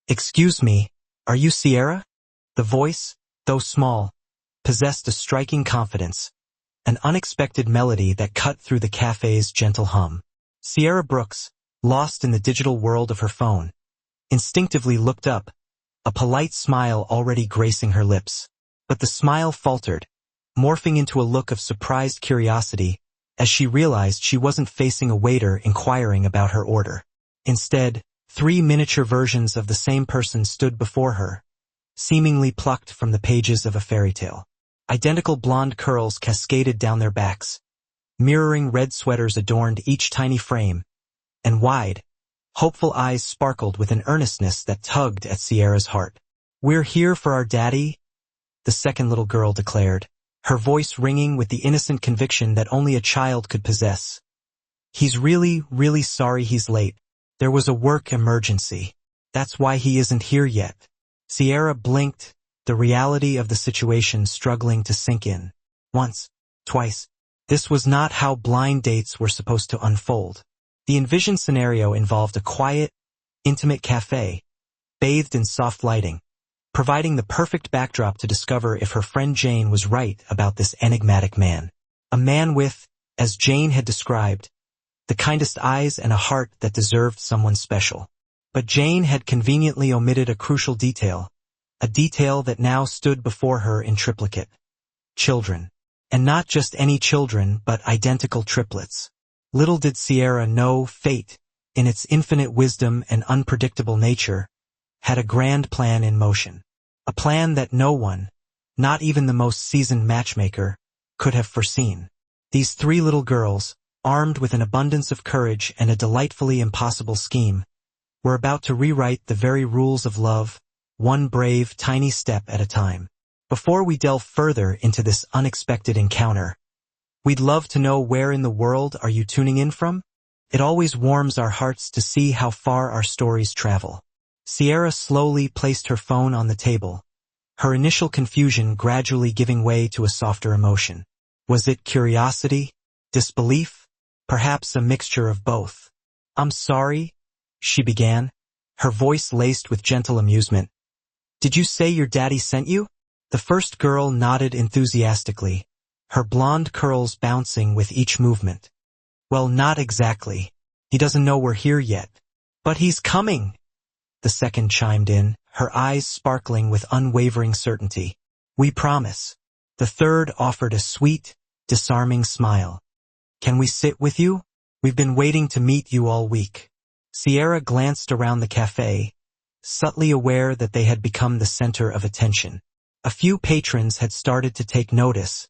"Excuse me, are you Sierra?" The voice, though small, possessed a striking confidence, an unexpected melody that cut through the cafe's gentle hum. Sierra Brooks, lost in the digital world of her phone, instinctively looked up, a polite smile already gracing her lips. But the smile faltered, morphing into a look of surprised curiosity as she realized she wasn't facing a waiter inquiring about her order. Instead, 3 miniature versions of the same person stood before her, seemingly plucked from the pages of a fairy tale. Identical blonde curls cascaded down their backs, mirroring red sweaters adorned each tiny frame, and wide, hopeful eyes sparkled with an earnestness that tugged at Sierra's heart. "We're here for our daddy," the second little girl declared, her voice ringing with the innocent conviction that only a child could possess. "He's really, really sorry he's late. There was a work emergency. That's why he isn't here yet." Sierra blinked, the reality of the situation struggling to sink in. Once, twice. This was not how blind dates were supposed to unfold. The envisioned scenario involved a quiet, intimate cafe, bathed in soft lighting, providing the perfect backdrop to discover if her friend Jane was right about this enigmatic man. A man with, as Jane had described, the kindest eyes and a heart that deserved someone special. But Jane had conveniently omitted a crucial detail, a detail that now stood before her in triplicate. Children. And not just any children, but identical triplets. Little did Sierra know fate, in its infinite wisdom and unpredictable nature, had a grand plan in motion. A plan that no one, not even the most seasoned matchmaker, could have foreseen. These 3 little girls, armed with an abundance of courage and a delightfully impossible scheme, were about to rewrite the very rules of love, one brave, tiny step at a time. Before we delve further into this unexpected encounter, we'd love to know where in the world are you tuning in from? It always warms our hearts to see how far our stories travel. Sierra slowly placed her phone on the table, her initial confusion gradually giving way to a softer emotion. Was it curiosity? Disbelief? Perhaps a mixture of both. "I'm sorry," she began, her voice laced with gentle amusement. "Did you say your daddy sent you?" The first girl nodded enthusiastically, her blonde curls bouncing with each movement. "Well, not exactly. He doesn't know we're here yet." "But he's coming," the second chimed in, her eyes sparkling with unwavering certainty. "We promise." The third offered a sweet, disarming smile. "Can we sit with you? We've been waiting to meet you all week." Sierra glanced around the cafe, subtly aware that they had become the center of attention. A few patrons had started to take notice,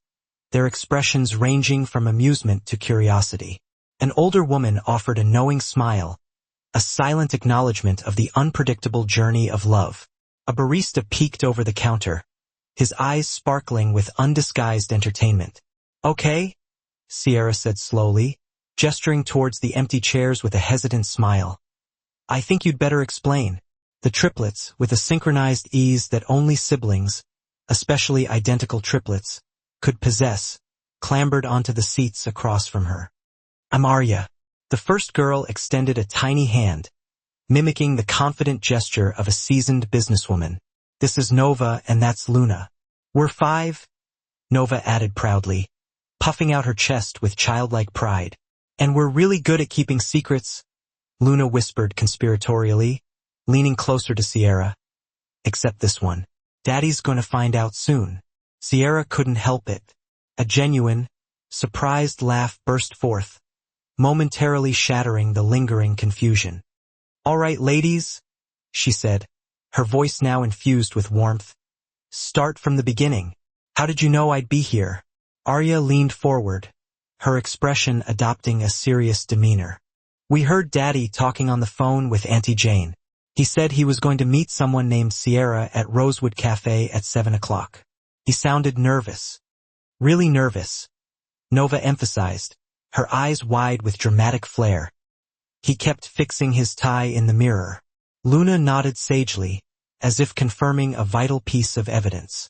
their expressions ranging from amusement to curiosity. An older woman offered a knowing smile, a silent acknowledgement of the unpredictable journey of love. A barista peeked over the counter, his eyes sparkling with undisguised entertainment. "Okay," Sierra said slowly, gesturing towards the empty chairs with a hesitant smile. "I think you'd better explain." The triplets, with a synchronized ease that only siblings, especially identical triplets, could possess, clambered onto the seats across from her. "I'm Arya." The first girl extended a tiny hand, mimicking the confident gesture of a seasoned businesswoman. "This is Nova and that's Luna." "We're 5, Nova added proudly, puffing out her chest with childlike pride. "And we're really good at keeping secrets," Luna whispered conspiratorially, leaning closer to Sierra. "Except this one. Daddy's gonna find out soon." Sierra couldn't help it. A genuine, surprised laugh burst forth, momentarily shattering the lingering confusion. "All right, ladies," she said, her voice now infused with warmth. "Start from the beginning. How did you know I'd be here?" Arya leaned forward, her expression adopting a serious demeanor. "We heard Daddy talking on the phone with Auntie Jane. He said he was going to meet someone named Sierra at Rosewood Cafe at 7 o'clock. He sounded nervous. Really nervous," Nova emphasized, her eyes wide with dramatic flair. "He kept fixing his tie in the mirror." Luna nodded sagely, as if confirming a vital piece of evidence.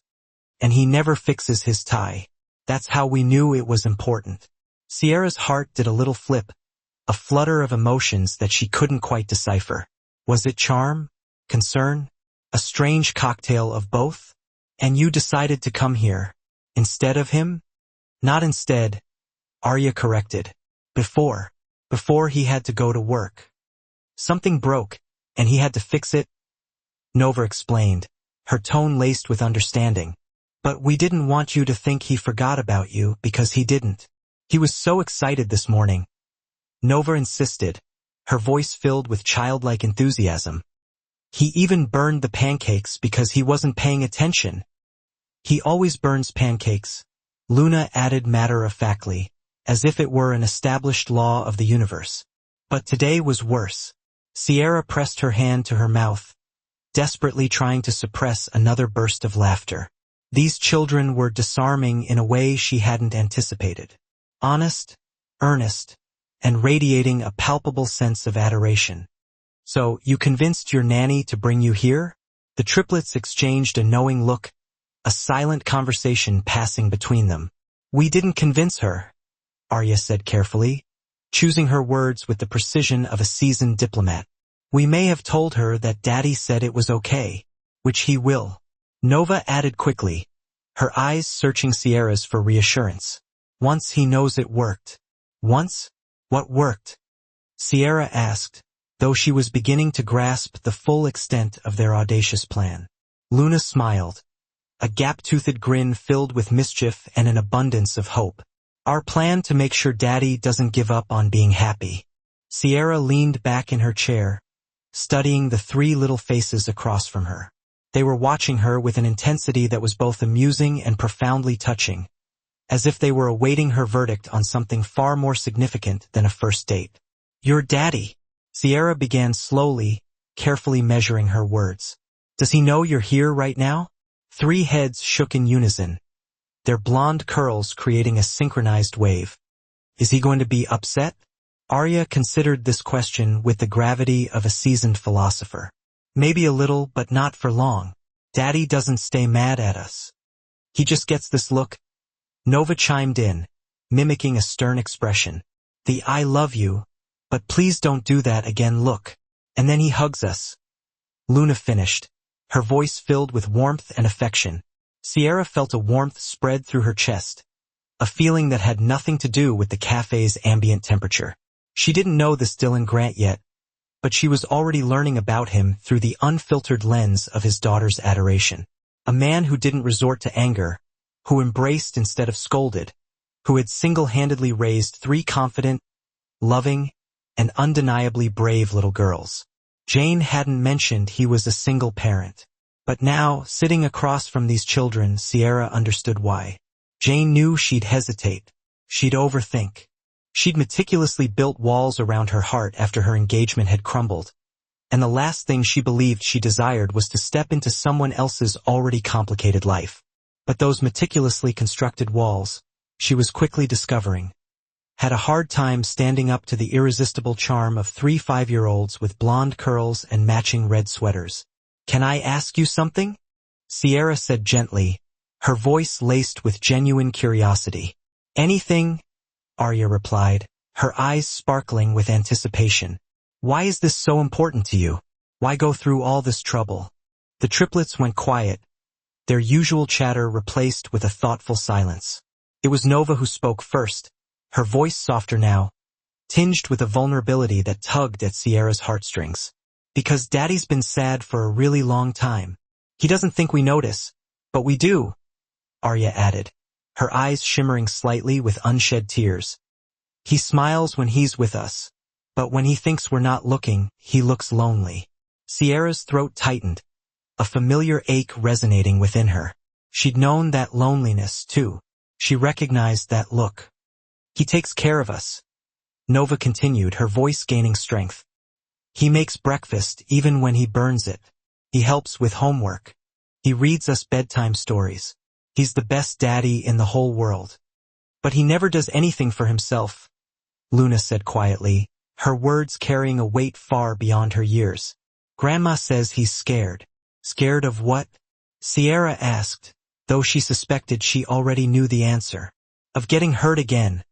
"And he never fixes his tie. That's how we knew it was important." Sierra's heart did a little flip, a flutter of emotions that she couldn't quite decipher. Was it charm? Concern? A strange cocktail of both? And you decided to come here. Instead of him? Not instead, Arya corrected. Before he had to go to work. Something broke, and he had to fix it, Nova explained, her tone laced with understanding. But we didn't want you to think he forgot about you because he didn't. He was so excited this morning. Nova insisted, her voice filled with childlike enthusiasm. He even burned the pancakes because he wasn't paying attention. He always burns pancakes, Luna added matter-of-factly, as if it were an established law of the universe. But today was worse. Sierra pressed her hand to her mouth, desperately trying to suppress another burst of laughter. These children were disarming in a way she hadn't anticipated. Honest, earnest, and radiating a palpable sense of adoration. So, you convinced your nanny to bring you here? The triplets exchanged a knowing look, a silent conversation passing between them. We didn't convince her, Arya said carefully, choosing her words with the precision of a seasoned diplomat. We may have told her that Daddy said it was okay, which he will. Nova added quickly, her eyes searching Sierra's for reassurance. Once he knows it worked. Once? What worked? Sierra asked, though she was beginning to grasp the full extent of their audacious plan. Luna smiled, a gap-toothed grin filled with mischief and an abundance of hope. Our plan to make sure Daddy doesn't give up on being happy. Sierra leaned back in her chair, studying the three little faces across from her. They were watching her with an intensity that was both amusing and profoundly touching, as if they were awaiting her verdict on something far more significant than a first date. Your daddy, Sierra began slowly, carefully measuring her words. Does he know you're here right now? Three heads shook in unison, their blonde curls creating a synchronized wave. Is he going to be upset? Arya considered this question with the gravity of a seasoned philosopher. Maybe a little, but not for long. Daddy doesn't stay mad at us. He just gets this look. Nova chimed in, mimicking a stern expression. The I love you, but please don't do that again look. And then he hugs us. Luna finished, her voice filled with warmth and affection. Sierra felt a warmth spread through her chest, a feeling that had nothing to do with the cafe's ambient temperature. She didn't know this Dylan Grant yet, but she was already learning about him through the unfiltered lens of his daughter's adoration. A man who didn't resort to anger, who embraced instead of scolded, who had single-handedly raised three confident, loving, and undeniably brave little girls. Jane hadn't mentioned he was a single parent. But now, sitting across from these children, Sierra understood why. Jane knew she'd hesitate. She'd overthink. She'd meticulously built walls around her heart after her engagement had crumbled. And the last thing she believed she desired was to step into someone else's already complicated life. But those meticulously constructed walls, she was quickly discovering, had a hard time standing up to the irresistible charm of three 5-year-olds with blonde curls and matching red sweaters. Can I ask you something? Sierra said gently, her voice laced with genuine curiosity. Anything, Arya replied, her eyes sparkling with anticipation. Why is this so important to you? Why go through all this trouble? The triplets went quiet, their usual chatter replaced with a thoughtful silence. It was Nova who spoke first, her voice softer now, tinged with a vulnerability that tugged at Sierra's heartstrings. Because Daddy's been sad for a really long time. He doesn't think we notice, but we do, Arya added, her eyes shimmering slightly with unshed tears. He smiles when he's with us, but when he thinks we're not looking, he looks lonely. Sierra's throat tightened, a familiar ache resonating within her. She'd known that loneliness, too. She recognized that look. He takes care of us, Nova continued, her voice gaining strength. He makes breakfast even when he burns it. He helps with homework. He reads us bedtime stories. He's the best daddy in the whole world. But he never does anything for himself, Luna said quietly, her words carrying a weight far beyond her years. Grandma says he's scared. Scared of what? Sierra asked, though she suspected she already knew the answer. Of getting hurt again,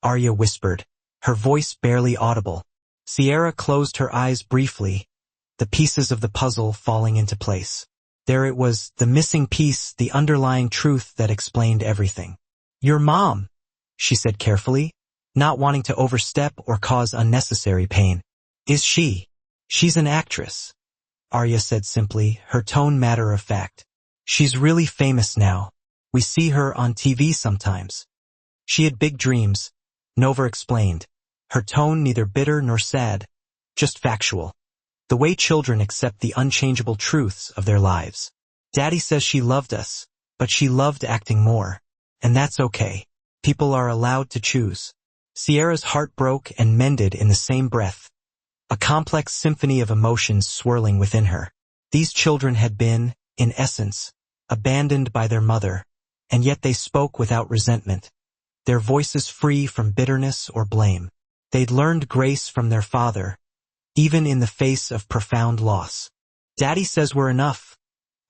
Arya whispered, her voice barely audible. Sierra closed her eyes briefly, the pieces of the puzzle falling into place. There it was, the missing piece, the underlying truth that explained everything. "Your mom," she said carefully, not wanting to overstep or cause unnecessary pain. "Is she?" "She's an actress," Arya said simply, her tone matter of fact. "She's really famous now. We see her on TV sometimes." "She had big dreams," Nova explained, her tone neither bitter nor sad, just factual. The way children accept the unchangeable truths of their lives. "Daddy says she loved us, but she loved acting more. And that's okay. People are allowed to choose." Sierra's heart broke and mended in the same breath, a complex symphony of emotions swirling within her. These children had been, in essence, abandoned by their mother, and yet they spoke without resentment, their voices free from bitterness or blame. They'd learned grace from their father, even in the face of profound loss. "Daddy says we're enough,"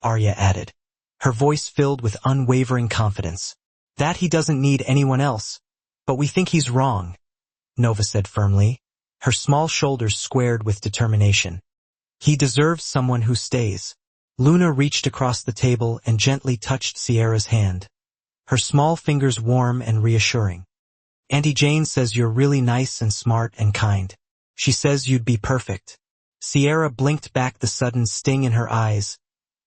Arya added, her voice filled with unwavering confidence. "That he doesn't need anyone else, but we think he's wrong," Nova said firmly, her small shoulders squared with determination. "He deserves someone who stays." Luna reached across the table and gently touched Sierra's hand, her small fingers warm and reassuring. "Auntie Jane says you're really nice and smart and kind. She says you'd be perfect." Sierra blinked back the sudden sting in her eyes,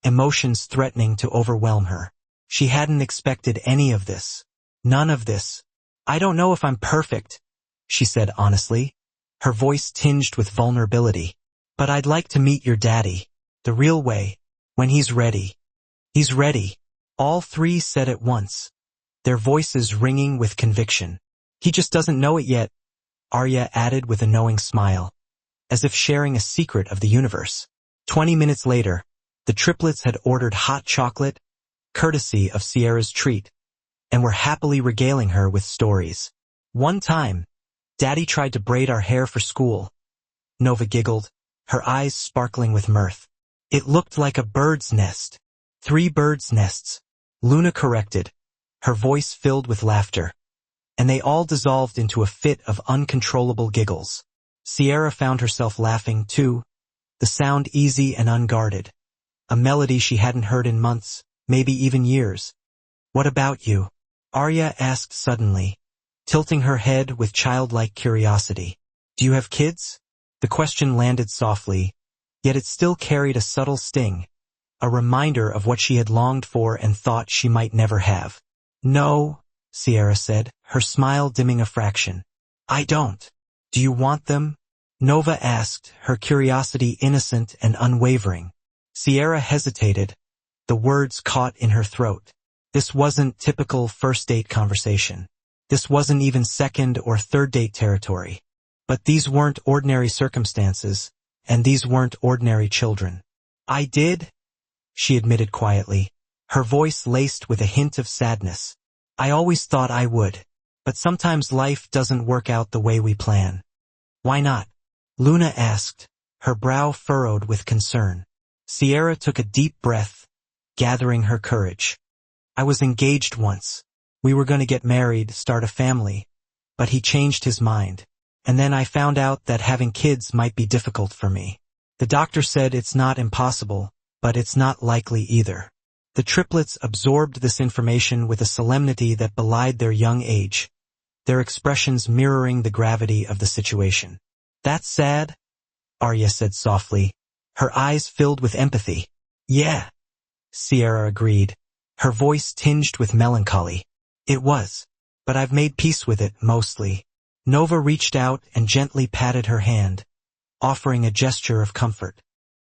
emotions threatening to overwhelm her. She hadn't expected any of this. None of this. "I don't know if I'm perfect," she said honestly, her voice tinged with vulnerability. "But I'd like to meet your daddy, the real way, when he's ready." "He's ready," all three said at once, their voices ringing with conviction. "He just doesn't know it yet," Arya added with a knowing smile, as if sharing a secret of the universe. 20 minutes later, the triplets had ordered hot chocolate, courtesy of Sierra's treat, and were happily regaling her with stories. "One time, Daddy tried to braid our hair for school," Nova giggled, her eyes sparkling with mirth. "It looked like a bird's nest." 3 birds' nests, Luna corrected, her voice filled with laughter. And they all dissolved into a fit of uncontrollable giggles. Sierra found herself laughing, too, the sound easy and unguarded, a melody she hadn't heard in months, maybe even years. "What about you?" Arya asked suddenly, tilting her head with childlike curiosity. "Do you have kids?" The question landed softly, yet it still carried a subtle sting, a reminder of what she had longed for and thought she might never have. "No," Sierra said, her smile dimming a fraction. "I don't." "Do you want them?" Nova asked, her curiosity innocent and unwavering. Sierra hesitated, the words caught in her throat. This wasn't typical first-date conversation. This wasn't even second or third-date territory. But these weren't ordinary circumstances, and these weren't ordinary children. "I did," she admitted quietly, her voice laced with a hint of sadness. "I always thought I would. But sometimes life doesn't work out the way we plan." "Why not?" Luna asked, her brow furrowed with concern. Sierra took a deep breath, gathering her courage. "I was engaged once. We were going to get married, start a family. But he changed his mind. And then I found out that having kids might be difficult for me. The doctor said it's not impossible, but it's not likely either." The triplets absorbed this information with a solemnity that belied their young age, their expressions mirroring the gravity of the situation. "That's sad," Arya said softly, her eyes filled with empathy. "Yeah," Sierra agreed, her voice tinged with melancholy. "It was. But I've made peace with it, mostly." Nova reached out and gently patted her hand, offering a gesture of comfort.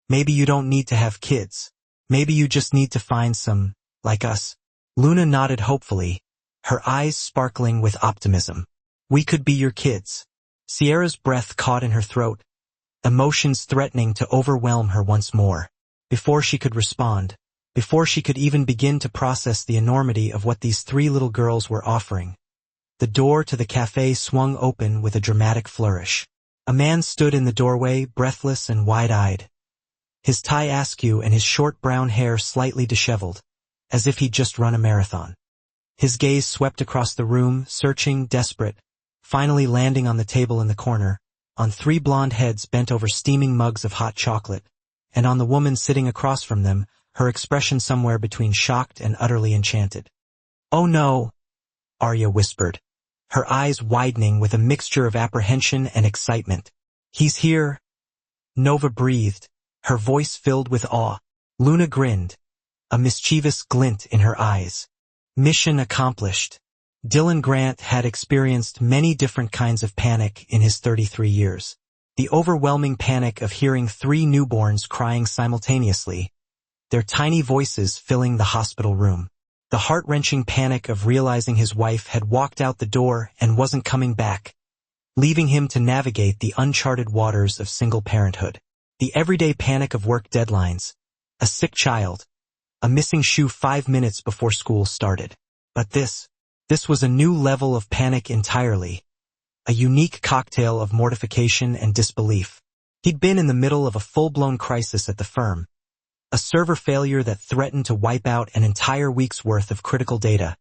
"Maybe you don't need to have kids. Maybe you just need to find some, like us." Luna nodded hopefully, her eyes sparkling with optimism. "We could be your kids." Sierra's breath caught in her throat, emotions threatening to overwhelm her once more. Before she could respond, before she could even begin to process the enormity of what these 3 little girls were offering, the door to the cafe swung open with a dramatic flourish. A man stood in the doorway, breathless and wide-eyed, his tie askew and his short brown hair slightly disheveled, as if he'd just run a marathon. His gaze swept across the room, searching, desperate, finally landing on the table in the corner, on 3 blonde heads bent over steaming mugs of hot chocolate. and on the woman sitting across from them, her expression somewhere between shocked and utterly enchanted. "Oh no," Arya whispered, her eyes widening with a mixture of apprehension and excitement. "He's here." Nova breathed, her voice filled with awe. Luna grinned, a mischievous glint in her eyes. Mission accomplished. Dylan Grant had experienced many different kinds of panic in his 33 years. The overwhelming panic of hearing 3 newborns crying simultaneously, their tiny voices filling the hospital room. The heart-wrenching panic of realizing his wife had walked out the door and wasn't coming back, leaving him to navigate the uncharted waters of single parenthood. The everyday panic of work deadlines, a sick child, a missing shoe 5 minutes before school started. But this was a new level of panic entirely, a unique cocktail of mortification and disbelief. He'd been in the middle of a full-blown crisis at the firm, a server failure that threatened to wipe out an entire week's worth of critical data,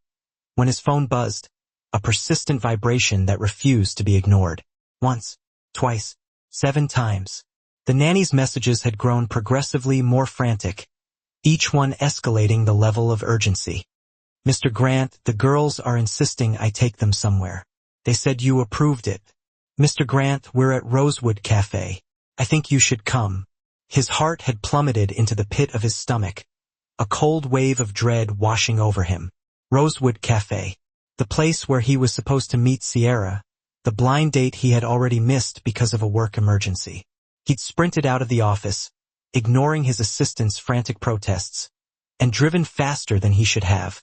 when his phone buzzed, a persistent vibration that refused to be ignored. Once, twice, 7 times. The nanny's messages had grown progressively more frantic, each one escalating the level of urgency. "Mr. Grant, the girls are insisting I take them somewhere. They said you approved it. Mr. Grant, we're at Rosewood Cafe. I think you should come." His heart had plummeted into the pit of his stomach, a cold wave of dread washing over him. Rosewood Cafe, the place where he was supposed to meet Sierra, the blind date he had already missed because of a work emergency. He'd sprinted out of the office, ignoring his assistant's frantic protests, and driven faster than he should have,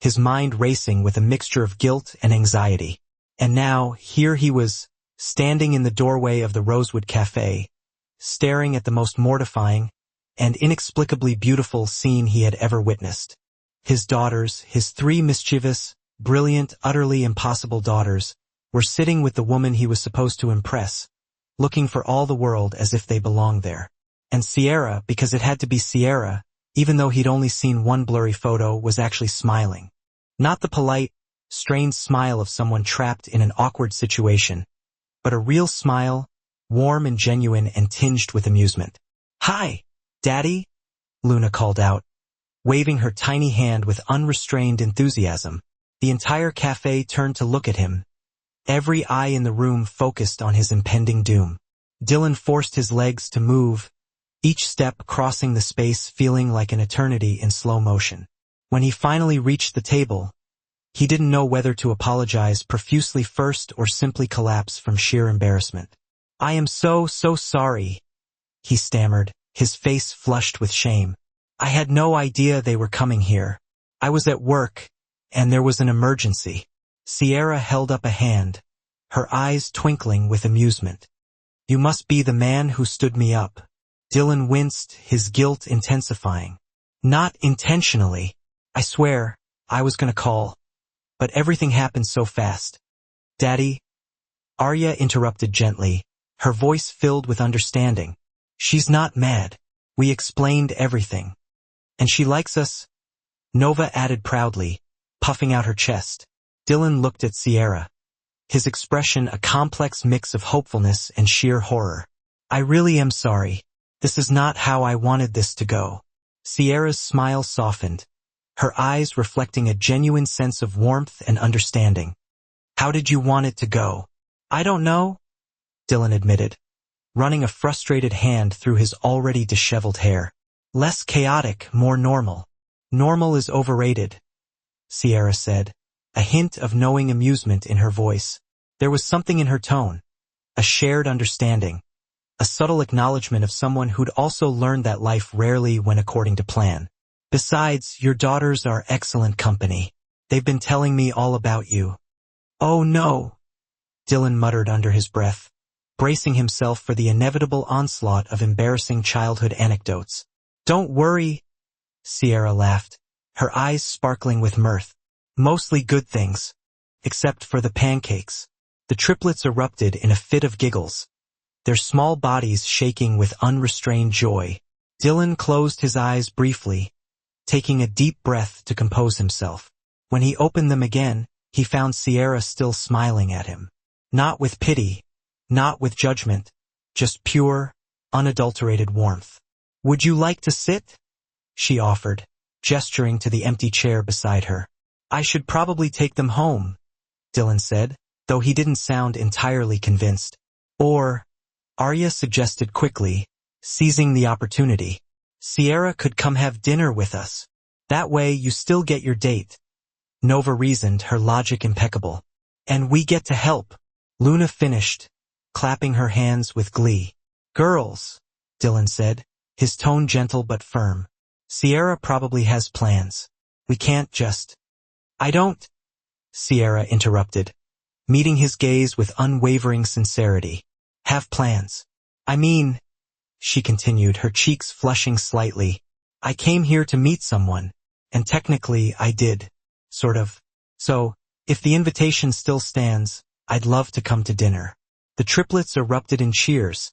his mind racing with a mixture of guilt and anxiety. And now, here he was, standing in the doorway of the Rosewood Cafe, staring at the most mortifying and inexplicably beautiful scene he had ever witnessed. His daughters, his 3 mischievous, brilliant, utterly impossible daughters, were sitting with the woman he was supposed to impress, looking for all the world as if they belonged there. And Sierra, because it had to be Sierra, even though he'd only seen one blurry photo, was actually smiling. Not the polite, strained smile of someone trapped in an awkward situation, but a real smile, warm and genuine and tinged with amusement. "Hi, Daddy," Luna called out, waving her tiny hand with unrestrained enthusiasm. The entire cafe turned to look at him, every eye in the room focused on his impending doom. Dylan forced his legs to move, each step crossing the space feeling like an eternity in slow motion. When he finally reached the table, he didn't know whether to apologize profusely first or simply collapse from sheer embarrassment. "I am so sorry," he stammered, his face flushed with shame. "I had no idea they were coming here. I was at work, and there was an emergency." Sierra held up a hand, her eyes twinkling with amusement. "You must be the man who stood me up." Dylan winced, his guilt intensifying. "Not intentionally. I swear, I was gonna call. But everything happened so fast." "Daddy," Arya interrupted gently, her voice filled with understanding. "She's not mad. We explained everything. And she likes us," Nova added proudly, puffing out her chest. Dylan looked at Sierra, his expression a complex mix of hopefulness and sheer horror. "I really am sorry. This is not how I wanted this to go." Sierra's smile softened, her eyes reflecting a genuine sense of warmth and understanding. "How did you want it to go?" "I don't know," Dylan admitted, running a frustrated hand through his already disheveled hair. "Less chaotic, more normal." "Normal is overrated," Sierra said, a hint of knowing amusement in her voice. There was something in her tone, a shared understanding, a subtle acknowledgement of someone who'd also learned that life rarely went according to plan. "Besides, your daughters are excellent company. They've been telling me all about you." "Oh no," Dylan muttered under his breath, bracing himself for the inevitable onslaught of embarrassing childhood anecdotes. "Don't worry," Sierra laughed, her eyes sparkling with mirth. "Mostly good things. Except for the pancakes." The triplets erupted in a fit of giggles, their small bodies shaking with unrestrained joy. Dylan closed his eyes briefly, taking a deep breath to compose himself. When he opened them again, he found Sierra still smiling at him. Not with pity, not with judgment, just pure, unadulterated warmth. Would you like to sit? She offered, gesturing to the empty chair beside her. I should probably take them home, Dylan said, though he didn't sound entirely convinced. Or, Arya suggested quickly, seizing the opportunity. Sierra could come have dinner with us. That way you still get your date. Nova reasoned, her logic impeccable. And we get to help. Luna finished, clapping her hands with glee. Girls, Dylan said, his tone gentle but firm. Sierra probably has plans. We can't just... I don't... Sierra interrupted, meeting his gaze with unwavering sincerity. Have plans. I mean, she continued, her cheeks flushing slightly. I came here to meet someone, and technically I did. Sort of. So, if the invitation still stands, I'd love to come to dinner. The triplets erupted in cheers,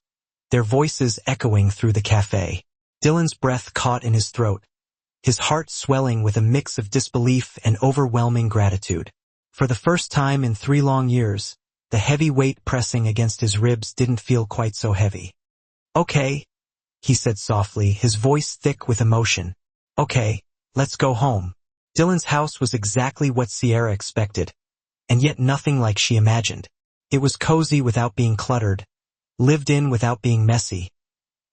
their voices echoing through the cafe. Dylan's breath caught in his throat, his heart swelling with a mix of disbelief and overwhelming gratitude. For the first time in 3 long years, the heavy weight pressing against his ribs didn't feel quite so heavy. Okay, he said softly, his voice thick with emotion. Okay, let's go home. Dylan's house was exactly what Sierra expected, and yet nothing like she imagined. It was cozy without being cluttered, lived in without being messy,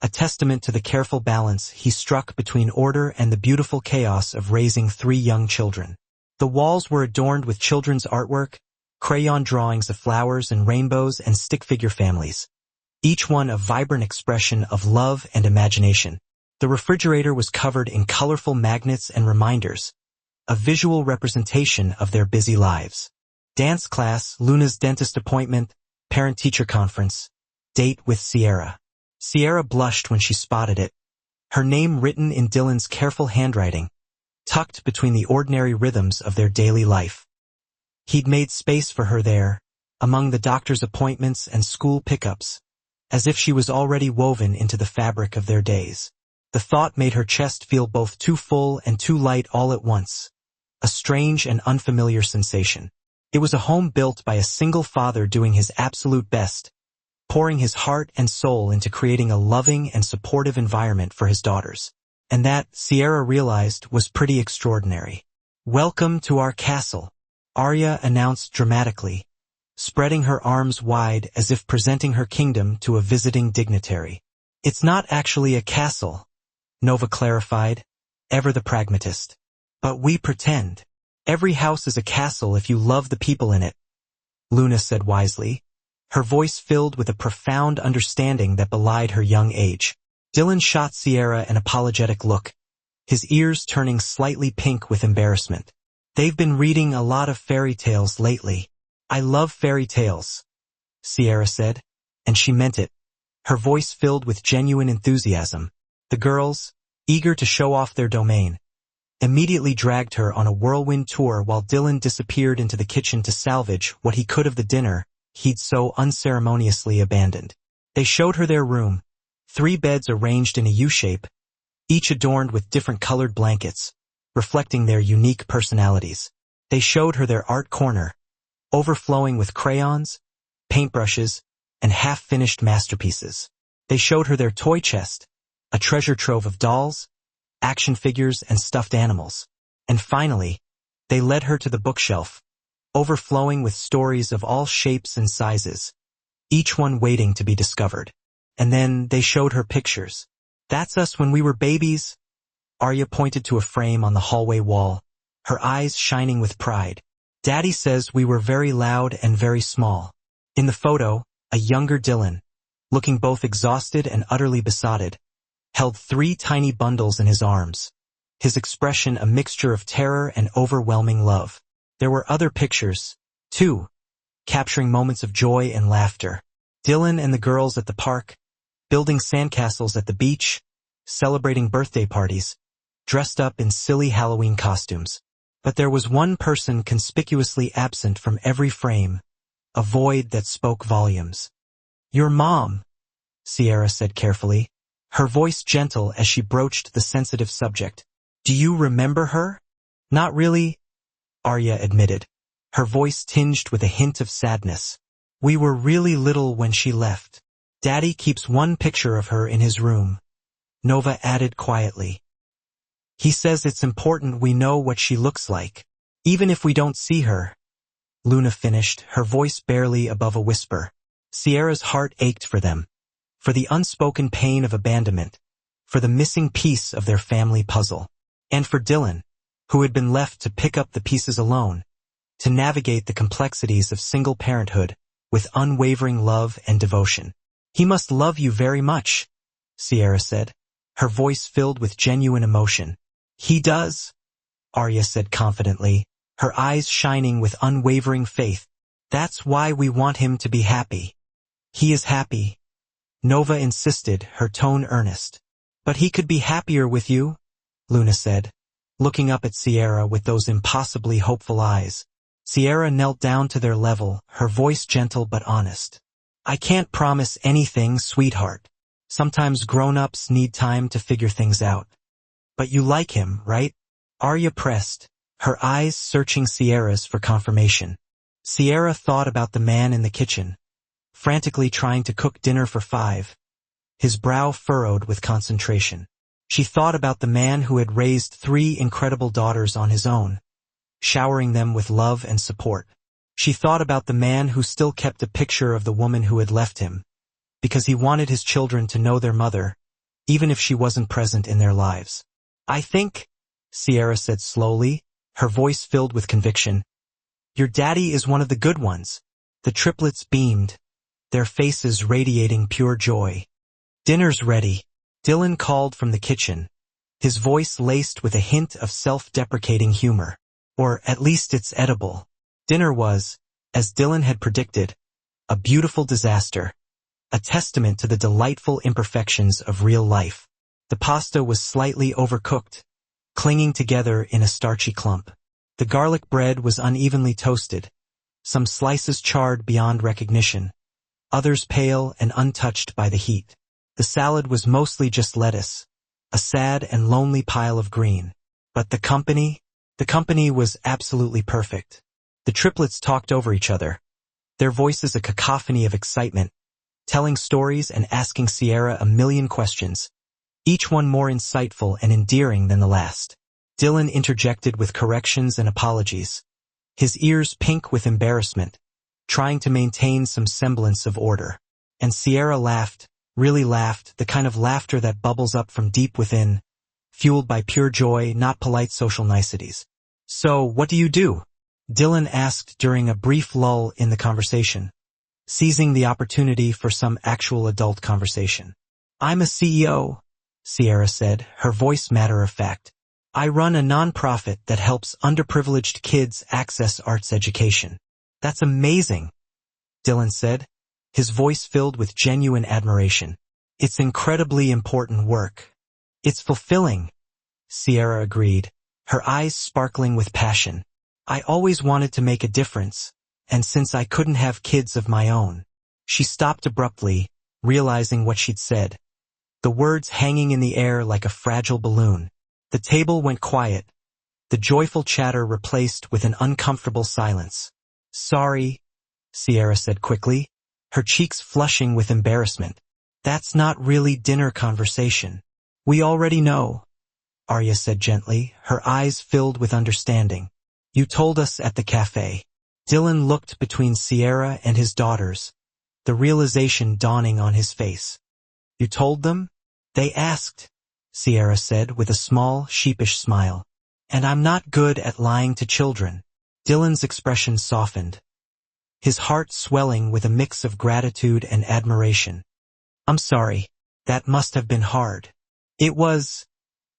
a testament to the careful balance he struck between order and the beautiful chaos of raising 3 young children. The walls were adorned with children's artwork, crayon drawings of flowers and rainbows and stick figure families, each one a vibrant expression of love and imagination. The refrigerator was covered in colorful magnets and reminders, a visual representation of their busy lives. Dance class, Luna's dentist appointment, parent-teacher conference, date with Sierra. Sierra blushed when she spotted it, her name written in Dylan's careful handwriting, tucked between the ordinary rhythms of their daily life. He'd made space for her there, among the doctor's appointments and school pickups, as if she was already woven into the fabric of their days. The thought made her chest feel both too full and too light all at once, a strange and unfamiliar sensation. It was a home built by a single father doing his absolute best, pouring his heart and soul into creating a loving and supportive environment for his daughters. And that, Sierra realized, was pretty extraordinary. Welcome to our castle, Arya announced dramatically, spreading her arms wide as if presenting her kingdom to a visiting dignitary. It's not actually a castle, Nova clarified, ever the pragmatist. But we pretend. Every house is a castle if you love the people in it, Luna said wisely, her voice filled with a profound understanding that belied her young age. Dylan shot Sierra an apologetic look, his ears turning slightly pink with embarrassment. They've been reading a lot of fairy tales lately. I love fairy tales, Sierra said, and she meant it, her voice filled with genuine enthusiasm. The girls, eager to show off their domain, immediately dragged her on a whirlwind tour while Dylan disappeared into the kitchen to salvage what he could of the dinner he'd so unceremoniously abandoned. They showed her their room, 3 beds arranged in a U-shape, each adorned with different colored blankets, reflecting their unique personalities. They showed her their art corner, overflowing with crayons, paintbrushes, and half-finished masterpieces. They showed her their toy chest, a treasure trove of dolls, action figures, and stuffed animals. And finally, they led her to the bookshelf, overflowing with stories of all shapes and sizes, each one waiting to be discovered. And then they showed her pictures. That's us when we were babies, Arya pointed to a frame on the hallway wall, her eyes shining with pride. Daddy says we were very loud and very small. In the photo, a younger Dylan, looking both exhausted and utterly besotted, held 3 tiny bundles in his arms, his expression a mixture of terror and overwhelming love. There were other pictures, too, capturing moments of joy and laughter. Dylan and the girls at the park, building sandcastles at the beach, celebrating birthday parties, dressed up in silly Halloween costumes. But there was one person conspicuously absent from every frame, a void that spoke volumes. Your mom, Sierra said carefully, her voice gentle as she broached the sensitive subject. Do you remember her? Not really, Arya admitted, her voice tinged with a hint of sadness. We were really little when she left. Daddy keeps one picture of her in his room, Nova added quietly. He says it's important we know what she looks like, even if we don't see her. Luna finished, her voice barely above a whisper. Sierra's heart ached for them, for the unspoken pain of abandonment, for the missing piece of their family puzzle, and for Dylan, who had been left to pick up the pieces alone, to navigate the complexities of single parenthood with unwavering love and devotion. He must love you very much, Sierra said, her voice filled with genuine emotion. He does, Arya said confidently, her eyes shining with unwavering faith. That's why we want him to be happy. He is happy, Nova insisted, her tone earnest. But he could be happier with you, Luna said, looking up at Sierra with those impossibly hopeful eyes. Sierra knelt down to their level, her voice gentle but honest. I can't promise anything, sweetheart. Sometimes grown-ups need time to figure things out. But you like him, right? Arya pressed, her eyes searching Sierra's for confirmation. Sierra thought about the man in the kitchen, frantically trying to cook dinner for 5. His brow furrowed with concentration. She thought about the man who had raised 3 incredible daughters on his own, showering them with love and support. She thought about the man who still kept a picture of the woman who had left him, because he wanted his children to know their mother, even if she wasn't present in their lives. I think, Sierra said slowly, her voice filled with conviction, your daddy is one of the good ones. The triplets beamed, their faces radiating pure joy. Dinner's ready, Dylan called from the kitchen, his voice laced with a hint of self-deprecating humor. Or at least it's edible. Dinner was, as Dylan had predicted, a beautiful disaster, a testament to the delightful imperfections of real life. The pasta was slightly overcooked, clinging together in a starchy clump. The garlic bread was unevenly toasted, some slices charred beyond recognition, others pale and untouched by the heat. The salad was mostly just lettuce, a sad and lonely pile of green. But the company was absolutely perfect. The triplets talked over each other, their voices a cacophony of excitement, telling stories and asking Sierra a million questions, each one more insightful and endearing than the last. Dylan interjected with corrections and apologies, his ears pink with embarrassment, trying to maintain some semblance of order. And Sierra laughed, really laughed, the kind of laughter that bubbles up from deep within, fueled by pure joy, not polite social niceties. So, what do you do? Dylan asked during a brief lull in the conversation, seizing the opportunity for some actual adult conversation. I'm a CEO, Sierra said, her voice matter-of-fact. I run a nonprofit that helps underprivileged kids access arts education. That's amazing, Dylan said, his voice filled with genuine admiration. It's incredibly important work. It's fulfilling, Sierra agreed, her eyes sparkling with passion. I always wanted to make a difference, and since I couldn't have kids of my own. She stopped abruptly, realizing what she'd said, the words hanging in the air like a fragile balloon. The table went quiet, the joyful chatter replaced with an uncomfortable silence. Sorry, Sierra said quickly, her cheeks flushing with embarrassment. That's not really dinner conversation. We already know, Arya said gently, her eyes filled with understanding. You told us at the cafe. Dylan looked between Sierra and his daughters, the realization dawning on his face. You told them? They asked, Sierra said with a small, sheepish smile. And I'm not good at lying to children. Dylan's expression softened, his heart swelling with a mix of gratitude and admiration. I'm sorry. That must have been hard. It was,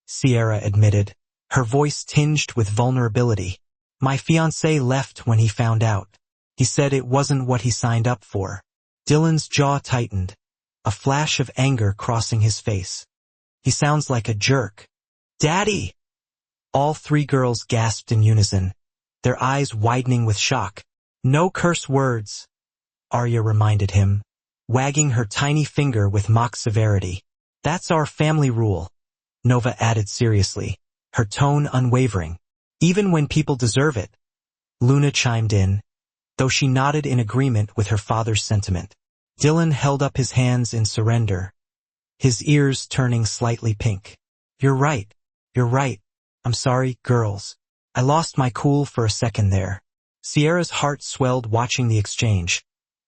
Sierra admitted, her voice tinged with vulnerability. My fiancé left when he found out. He said it wasn't what he signed up for. Dylan's jaw tightened, a flash of anger crossing his face. He sounds like a jerk. Daddy! All 3 girls gasped in unison, their eyes widening with shock. No curse words, Arya reminded him, wagging her tiny finger with mock severity. That's our family rule, Nova added seriously, her tone unwavering. Even when people deserve it. Luna chimed in, though she nodded in agreement with her father's sentiment. Dylan held up his hands in surrender, his ears turning slightly pink. You're right. You're right. I'm sorry, girls. I lost my cool for a second there. Sierra's heart swelled watching the exchange,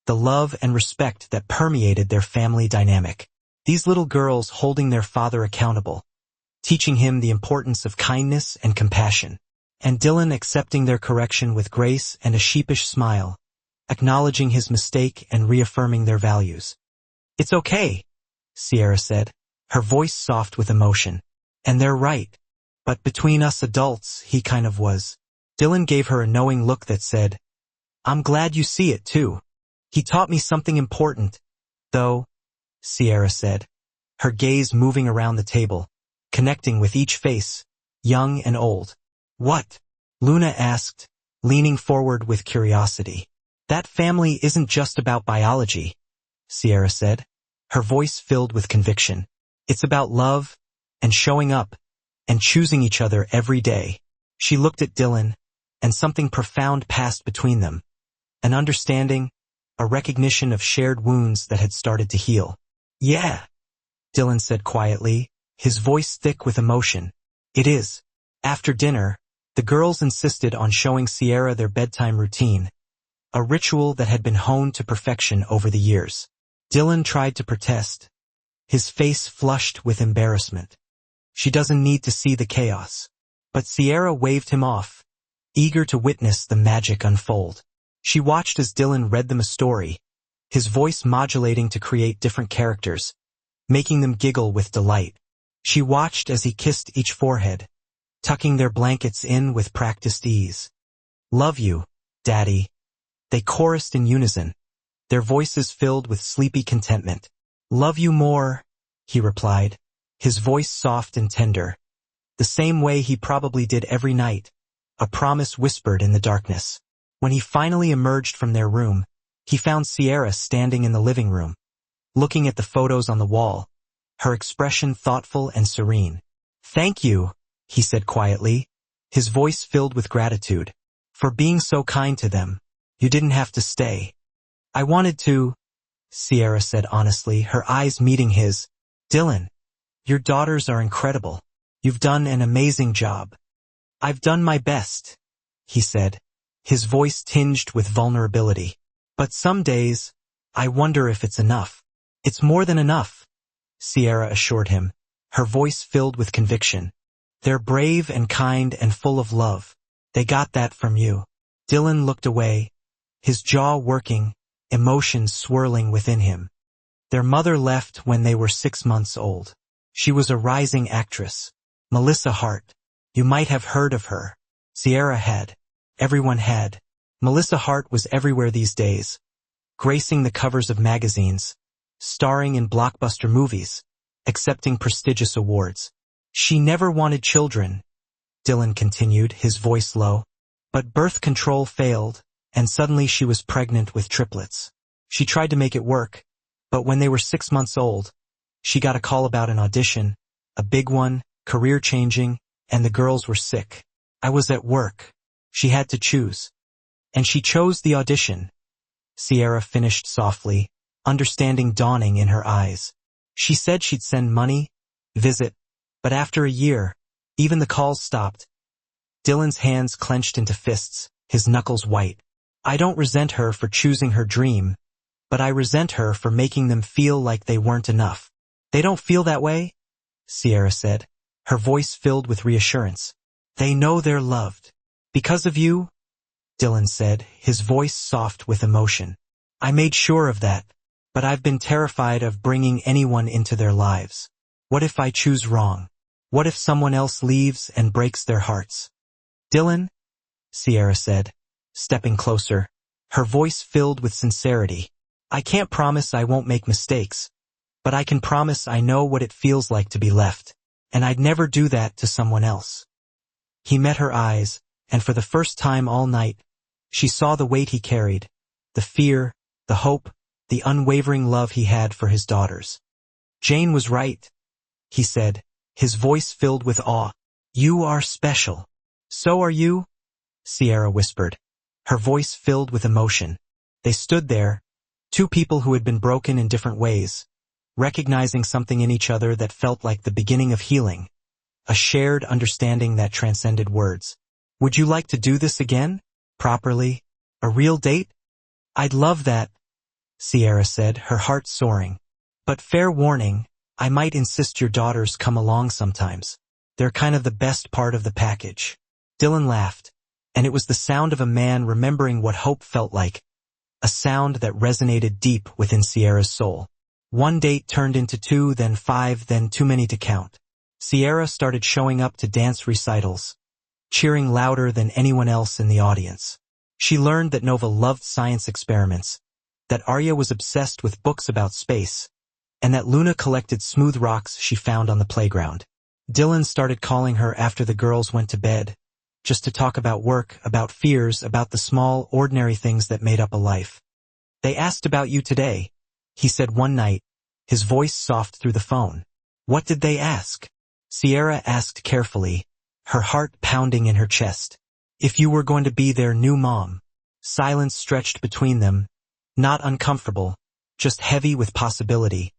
the love and respect that permeated their family dynamic. These little girls holding their father accountable, teaching him the importance of kindness and compassion, and Dylan accepting their correction with grace and a sheepish smile, acknowledging his mistake and reaffirming their values. It's okay, Sierra said, her voice soft with emotion. And they're right. But between us adults, he kind of was. Dylan gave her a knowing look that said, I'm glad you see it too. He taught me something important, though, Sierra said, her gaze moving around the table, connecting with each face, young and old. What? Luna asked, leaning forward with curiosity. That family isn't just about biology, Sierra said, her voice filled with conviction. It's about love, and showing up, and choosing each other every day. She looked at Dylan, and something profound passed between them. An understanding, a recognition of shared wounds that had started to heal. Yeah, Dylan said quietly, his voice thick with emotion. It is. After dinner, the girls insisted on showing Sierra their bedtime routine, a ritual that had been honed to perfection over the years. Dylan tried to protest, his face flushed with embarrassment. She doesn't need to see the chaos. But Sierra waved him off, eager to witness the magic unfold. She watched as Dylan read them a story, his voice modulating to create different characters, making them giggle with delight. She watched as he kissed each forehead, tucking their blankets in with practiced ease. Love you, Daddy. They chorused in unison, their voices filled with sleepy contentment. Love you more, he replied, his voice soft and tender, the same way he probably did every night, a promise whispered in the darkness. When he finally emerged from their room, he found Sierra standing in the living room, looking at the photos on the wall, her expression thoughtful and serene. Thank you, he said quietly, his voice filled with gratitude, for being so kind to them. You didn't have to stay. I wanted to, Sierra said honestly, her eyes meeting his. Dylan, your daughters are incredible. You've done an amazing job. I've done my best, he said, his voice tinged with vulnerability. But some days, I wonder if it's enough. It's more than enough, Sierra assured him, her voice filled with conviction. They're brave and kind and full of love. They got that from you. Dylan looked away, his jaw working, emotions swirling within him. Their mother left when they were 6 months old. She was a rising actress, Melissa Hart. You might have heard of her. Sierra had. Everyone had. Melissa Hart was everywhere these days, gracing the covers of magazines, starring in blockbuster movies, accepting prestigious awards. She never wanted children, Dylan continued, his voice low. But birth control failed, and suddenly she was pregnant with triplets. She tried to make it work, but when they were 6 months old, she got a call about an audition, a big one, career-changing, and the girls were sick. I was at work. She had to choose. And she chose the audition. Sierra finished softly, understanding dawning in her eyes. She said she'd send money, visit, but after a year, even the calls stopped. Dylan's hands clenched into fists, his knuckles white. I don't resent her for choosing her dream, but I resent her for making them feel like they weren't enough. They don't feel that way, Sierra said, her voice filled with reassurance. They know they're loved. Because of you, Dylan said, his voice soft with emotion. I made sure of that, but I've been terrified of bringing anyone into their lives. What if I choose wrong? What if someone else leaves and breaks their hearts? Dylan, Sierra said, stepping closer, her voice filled with sincerity. I can't promise I won't make mistakes, but I can promise I know what it feels like to be left, and I'd never do that to someone else. He met her eyes, and for the first time all night, she saw the weight he carried, the fear, the hope, the unwavering love he had for his daughters. Jane was right, he said, his voice filled with awe. You are special. So are you, Sierra whispered, her voice filled with emotion. They stood there, two people who had been broken in different ways, recognizing something in each other that felt like the beginning of healing, a shared understanding that transcended words. Would you like to do this again? Properly? A real date? I'd love that, Sierra said, her heart soaring. But fair warning, I might insist your daughters come along sometimes. They're kind of the best part of the package. Dylan laughed, and it was the sound of a man remembering what hope felt like, a sound that resonated deep within Sierra's soul. One date turned into 2, then 5, then too many to count. Sierra started showing up to dance recitals, cheering louder than anyone else in the audience. She learned that Nova loved science experiments, that Arya was obsessed with books about space, and that Luna collected smooth rocks she found on the playground. Dylan started calling her after the girls went to bed, just to talk about work, about fears, about the small, ordinary things that made up a life. They asked about you today, he said one night, his voice soft through the phone. What did they ask? Sierra asked carefully, her heart pounding in her chest. If you were going to be their new mom. Silence stretched between them, not uncomfortable, just heavy with possibility,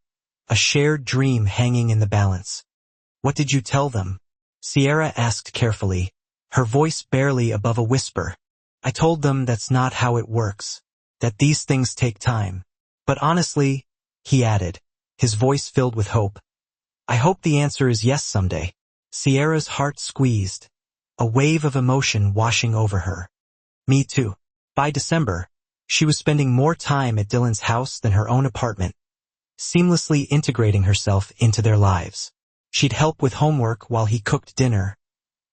a shared dream hanging in the balance. What did you tell them? Sierra asked carefully, her voice barely above a whisper. I told them that's not how it works, that these things take time. But honestly, he added, his voice filled with hope, I hope the answer is yes someday. Sierra's heart squeezed, a wave of emotion washing over her. Me too. By December, she was spending more time at Dylan's house than her own apartment, seamlessly integrating herself into their lives. She'd help with homework while he cooked dinner,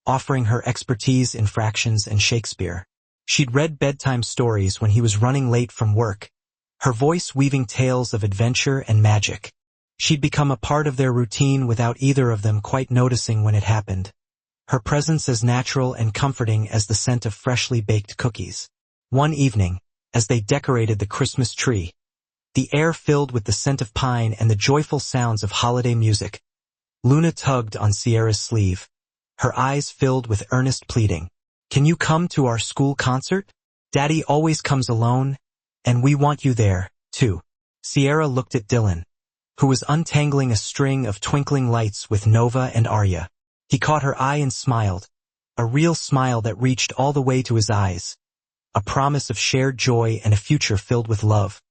offering her expertise in fractions and Shakespeare. She'd read bedtime stories when he was running late from work, her voice weaving tales of adventure and magic. She'd become a part of their routine without either of them quite noticing when it happened. Her presence as natural and comforting as the scent of freshly baked cookies. One evening, as they decorated the Christmas tree, the air filled with the scent of pine and the joyful sounds of holiday music, Luna tugged on Sierra's sleeve, her eyes filled with earnest pleading. Can you come to our school concert? Daddy always comes alone, and we want you there, too. Sierra looked at Dylan, who was untangling a string of twinkling lights with Nova and Arya. He caught her eye and smiled, a real smile that reached all the way to his eyes, a promise of shared joy and a future filled with love.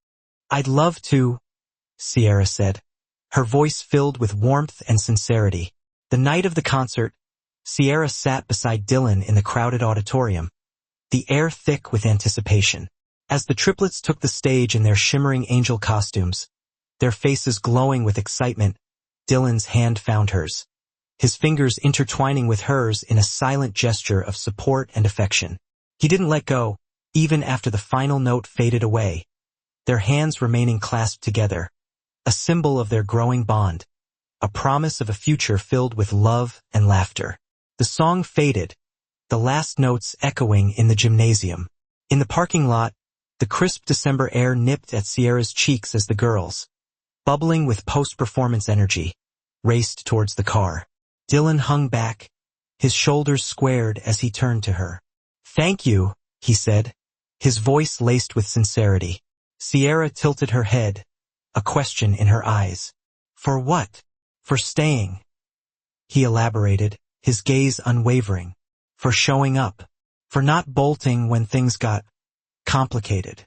I'd love to, Sierra said, her voice filled with warmth and sincerity. The night of the concert, Sierra sat beside Dylan in the crowded auditorium, the air thick with anticipation. As the triplets took the stage in their shimmering angel costumes, their faces glowing with excitement, Dylan's hand found hers, his fingers intertwining with hers in a silent gesture of support and affection. He didn't let go, even after the final note faded away, their hands remaining clasped together, a symbol of their growing bond, a promise of a future filled with love and laughter. The song faded, the last notes echoing in the gymnasium. In the parking lot, the crisp December air nipped at Sierra's cheeks as the girls, bubbling with post-performance energy, raced towards the car. Dylan hung back, his shoulders squared as he turned to her. Thank you, he said, his voice laced with sincerity. Sierra tilted her head, a question in her eyes. For what? For staying. He elaborated, his gaze unwavering. For showing up. For not bolting when things got complicated.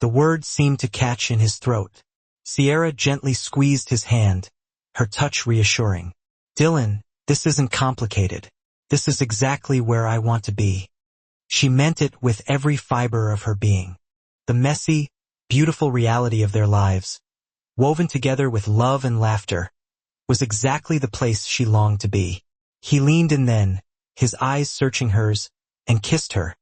The words seemed to catch in his throat. Sierra gently squeezed his hand, her touch reassuring. Dylan, this isn't complicated. This is exactly where I want to be. She meant it with every fiber of her being. The messy, beautiful reality of their lives, woven together with love and laughter, was exactly the place she longed to be. He leaned in then, his eyes searching hers, and kissed her,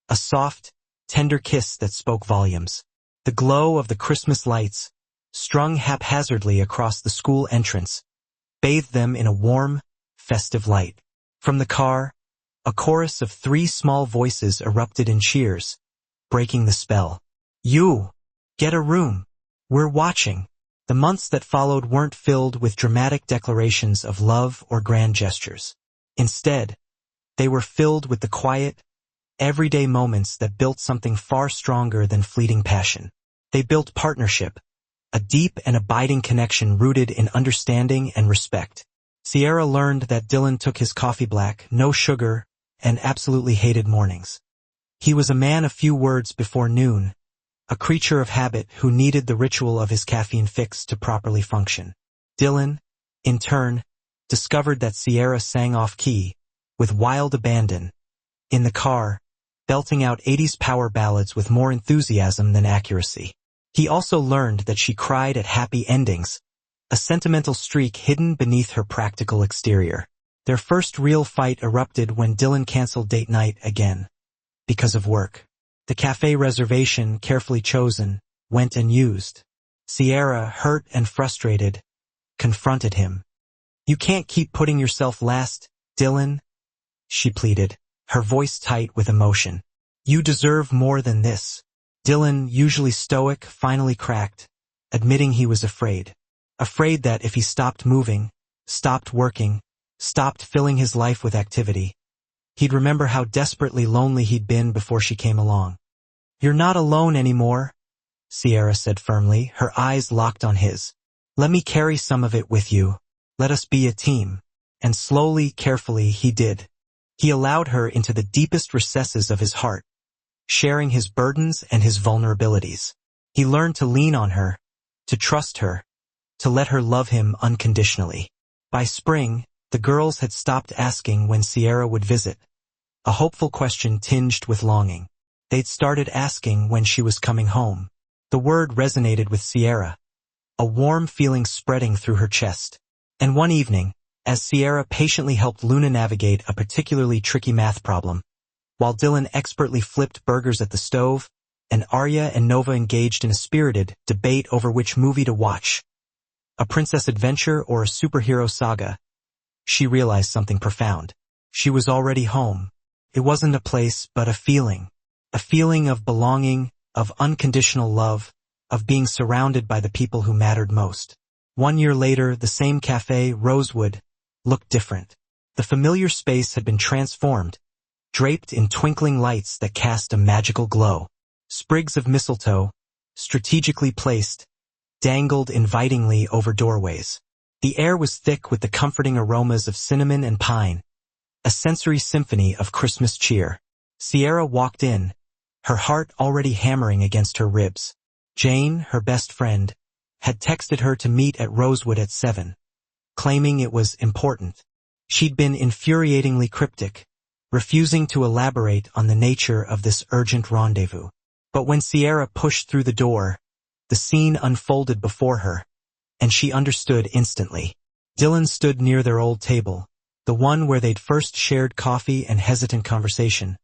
a soft, tender kiss that spoke volumes. The glow of the Christmas lights, strung haphazardly across the school entrance, bathed them in a warm, festive light. From the car, a chorus of 3 small voices erupted in cheers, breaking the spell. You! Get a room! We're watching! The months that followed weren't filled with dramatic declarations of love or grand gestures. Instead, they were filled with the quiet, everyday moments that built something far stronger than fleeting passion. They built partnership, a deep and abiding connection rooted in understanding and respect. Sierra learned that Dylan took his coffee black, no sugar, and absolutely hated mornings. He was a man of few words before noon, a creature of habit who needed the ritual of his caffeine fix to properly function. Dylan, in turn, discovered that Sierra sang off-key, with wild abandon, in the car, belting out 80s power ballads with more enthusiasm than accuracy. He also learned that she cried at happy endings, a sentimental streak hidden beneath her practical exterior. Their first real fight erupted when Dylan canceled date night again. Because of work. The cafe reservation, carefully chosen, went unused. Sierra, hurt and frustrated, confronted him. "You can't keep putting yourself last, Dylan," she pleaded, her voice tight with emotion. "You deserve more than this." Dylan, usually stoic, finally cracked, admitting he was afraid. Afraid that if he stopped moving, stopped working, stopped filling his life with activity, he'd remember how desperately lonely he'd been before she came along. "You're not alone anymore," Sierra said firmly, her eyes locked on his. "Let me carry some of it with you. Let us be a team." And slowly, carefully, he did. He allowed her into the deepest recesses of his heart, sharing his burdens and his vulnerabilities. He learned to lean on her, to trust her, to let her love him unconditionally. By spring, the girls had stopped asking when Sierra would visit, a hopeful question tinged with longing. They'd started asking when she was coming home. The word resonated with Sierra, a warm feeling spreading through her chest. And one evening, as Sierra patiently helped Luna navigate a particularly tricky math problem, while Dylan expertly flipped burgers at the stove, and Arya and Nova engaged in a spirited debate over which movie to watch, a princess adventure or a superhero saga, she realized something profound. She was already home. It wasn't a place, but a feeling of belonging, of unconditional love, of being surrounded by the people who mattered most. 1 year later, the same cafe, Rosewood, looked different. The familiar space had been transformed, draped in twinkling lights that cast a magical glow. Sprigs of mistletoe, strategically placed, dangled invitingly over doorways. The air was thick with the comforting aromas of cinnamon and pine, a sensory symphony of Christmas cheer. Sierra walked in, her heart already hammering against her ribs. Jane, her best friend, had texted her to meet at Rosewood at 7, claiming it was important. She'd been infuriatingly cryptic, refusing to elaborate on the nature of this urgent rendezvous. But when Sierra pushed through the door, the scene unfolded before her, and she understood instantly. Dylan stood near their old table, the one where they'd first shared coffee and hesitant conversation,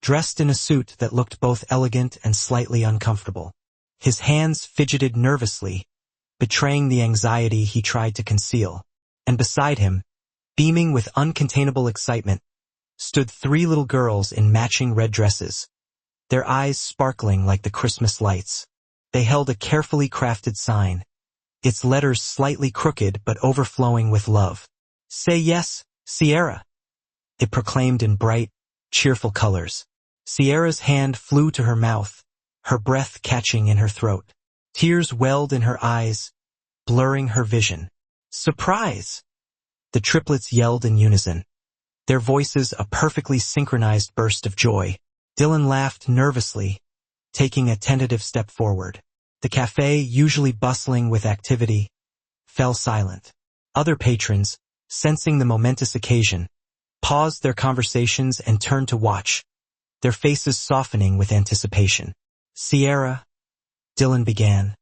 dressed in a suit that looked both elegant and slightly uncomfortable. His hands fidgeted nervously, betraying the anxiety he tried to conceal. And beside him, beaming with uncontainable excitement, stood 3 little girls in matching red dresses, their eyes sparkling like the Christmas lights. They held a carefully crafted sign, its letters slightly crooked but overflowing with love. "Say yes, Sierra," it proclaimed in bright, cheerful colors. Sierra's hand flew to her mouth, her breath catching in her throat. Tears welled in her eyes, blurring her vision. "Surprise!" the triplets yelled in unison, their voices a perfectly synchronized burst of joy. Dylan laughed nervously, taking a tentative step forward. The cafe, usually bustling with activity, fell silent. Other patrons, sensing the momentous occasion, paused their conversations and turned to watch, their faces softening with anticipation. "Sierra," Dylan began,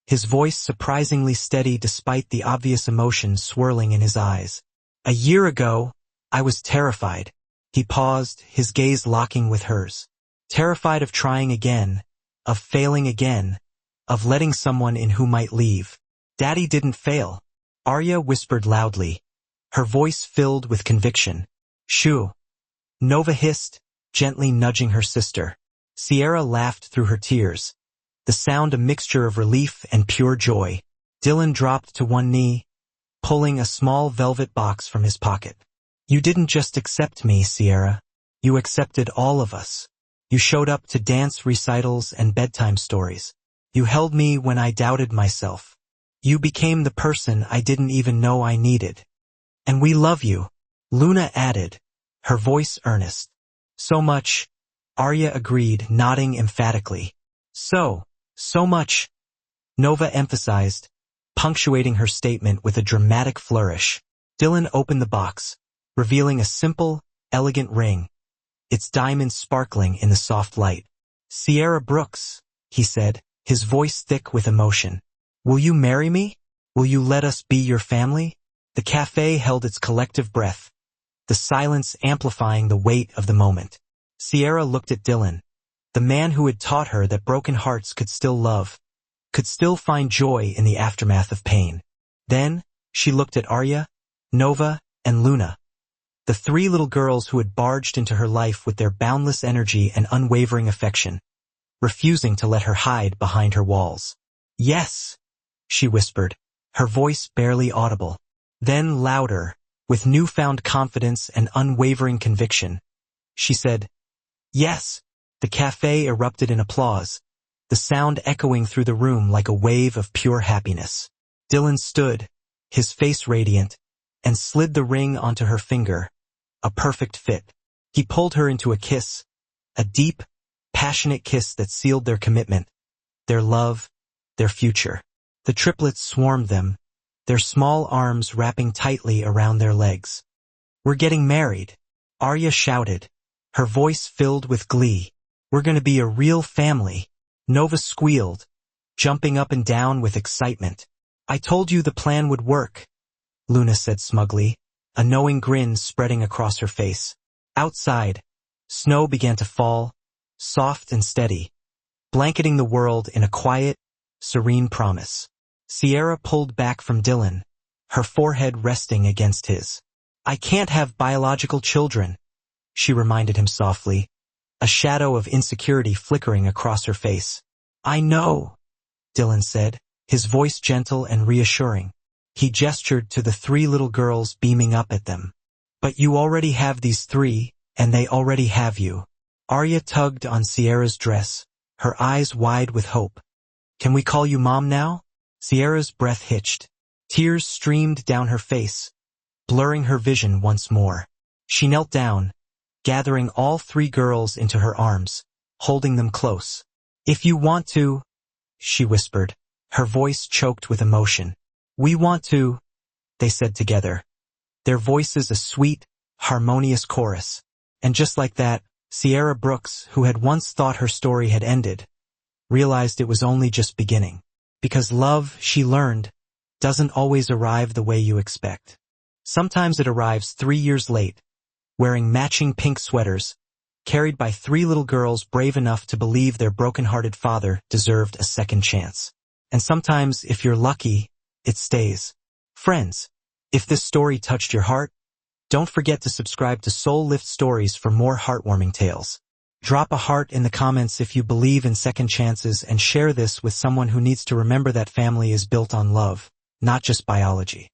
his voice surprisingly steady despite the obvious emotion swirling in his eyes. "A year ago, I was terrified." He paused, his gaze locking with hers. "Terrified of trying again, of failing again, of letting someone in who might leave. Daddy didn't fail," Arya whispered loudly, her voice filled with conviction. "Shoo," Nova hissed, gently nudging her sister. Sierra laughed through her tears, the sound a mixture of relief and pure joy. Dylan dropped to one knee, pulling a small velvet box from his pocket. "You didn't just accept me, Sierra. You accepted all of us. You showed up to dance recitals and bedtime stories. You held me when I doubted myself. You became the person I didn't even know I needed. And we love you, Luna added, her voice earnest. So much, Arya agreed, nodding emphatically. So much, Nova emphasized, punctuating her statement with a dramatic flourish. Dylan opened the box, revealing a simple, elegant ring, its diamonds sparkling in the soft light. Sierra Brooks, he said, his voice thick with emotion. Will you marry me? Will you let us be your family? The cafe held its collective breath, the silence amplifying the weight of the moment. Sierra looked at Dylan, the man who had taught her that broken hearts could still love, could still find joy in the aftermath of pain. Then, she looked at Arya, Nova, and Luna, the three little girls who had barged into her life with their boundless energy and unwavering affection, refusing to let her hide behind her walls. Yes, she whispered, her voice barely audible. Then louder, with newfound confidence and unwavering conviction, she said, yes. The cafe erupted in applause, the sound echoing through the room like a wave of pure happiness. Dylan stood, his face radiant, and slid the ring onto her finger, a perfect fit. He pulled her into a kiss, a deep, passionate kiss that sealed their commitment, their love, their future. The triplets swarmed them, their small arms wrapping tightly around their legs. We're getting married, Arya shouted, her voice filled with glee. We're going to be a real family. Nova squealed, jumping up and down with excitement. I told you the plan would work, Luna said smugly, a knowing grin spreading across her face. Outside, snow began to fall, soft and steady, blanketing the world in a quiet, serene promise. Sierra pulled back from Dylan, her forehead resting against his. I can't have biological children, she reminded him softly, a shadow of insecurity flickering across her face. I know, Dylan said, his voice gentle and reassuring. He gestured to the three little girls beaming up at them. But you already have these three, and they already have you. Arya tugged on Sierra's dress, her eyes wide with hope. Can we call you Mom now? Sierra's breath hitched. Tears streamed down her face, blurring her vision once more. She knelt down, gathering all three girls into her arms, holding them close. If you want to, she whispered, her voice choked with emotion. We want to, they said together, their voices a sweet, harmonious chorus. And just like that, Sierra Brooks, who had once thought her story had ended, realized it was only just beginning. Because love, she learned, doesn't always arrive the way you expect. Sometimes it arrives 3 years late, wearing matching pink sweaters, carried by three little girls brave enough to believe their broken-hearted father deserved a second chance. And sometimes, if you're lucky, it stays. Friends, if this story touched your heart, don't forget to subscribe to Soul Lift Stories for more heartwarming tales. Drop a heart in the comments if you believe in second chances and share this with someone who needs to remember that family is built on love, not just biology.